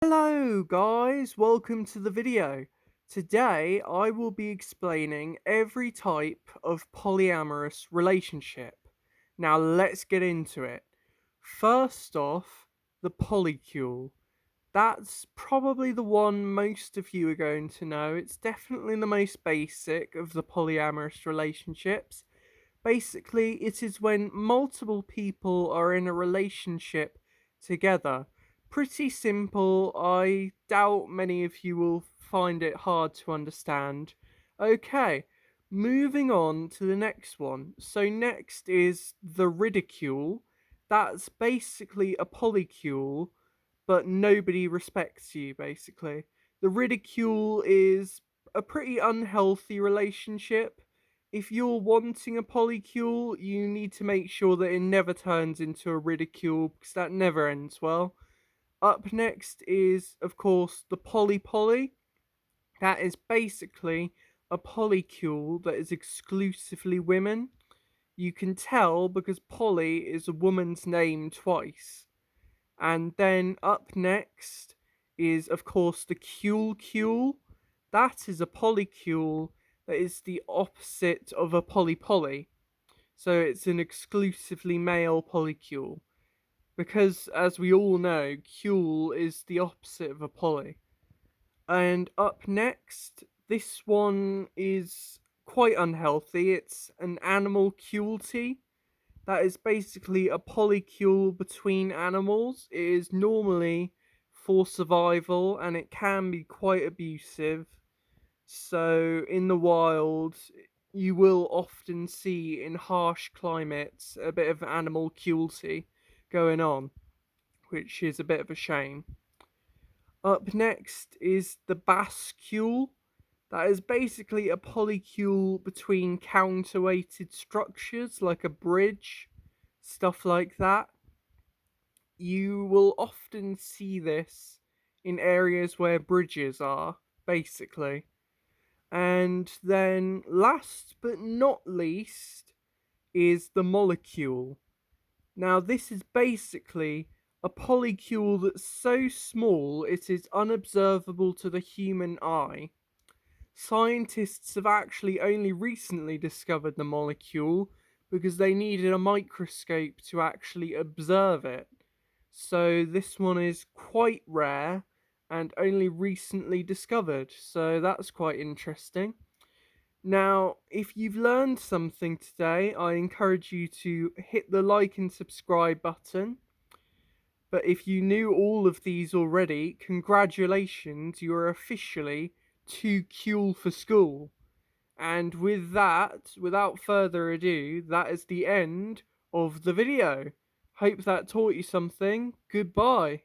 Hello guys, welcome to the video. Today I will be explaining every type of polyamorous relationship. Now let's get into it. First off, the polycule. That's probably the one most of you are going to know. It's definitely the most basic of the polyamorous relationships. Basically, it is when multiple people are in a relationship together. Pretty simple. I doubt many of you will find it hard to understand. Okay, moving on to the next one. So, next is the ridicule. That's basically a polycule, but nobody respects you, basically. The ridicule is a pretty unhealthy relationship. If you're wanting a polycule, you need to make sure that it never turns into a ridicule because that never ends well. Up next is, of course, the poly. That is basically a polycule that is exclusively women. You can tell because poly is a woman's name twice. And then up next is, of course, the cule. That is a polycule that is the opposite of a poly. So it's an exclusively male polycule. Because, as we all know, cule is the opposite of a poly. And up next, this one is quite unhealthy. It's an animal cruelty. That is basically a polycule between animals. It is normally for survival and it can be quite abusive. So, in the wild, you will often see in harsh climates a bit of animal cruelty going on, which is a bit of a shame. Up next is the bascule. That is basically a polycule between counterweighted structures like a bridge, stuff like that. You will often see this in areas where bridges are, basically. And then, last but not least, is the molecule. Now, this is basically a polycule that's so small it is unobservable to the human eye. Scientists have actually only recently discovered the molecule because they needed a microscope to actually observe it. So this one is quite rare and only recently discovered, so that's quite interesting. Now, if you've learned something today, I encourage you to hit the like and subscribe button. But if you knew all of these already, congratulations, you're officially too cool for school. And with that, without further ado, that is the end of the video. Hope that taught you something. Goodbye.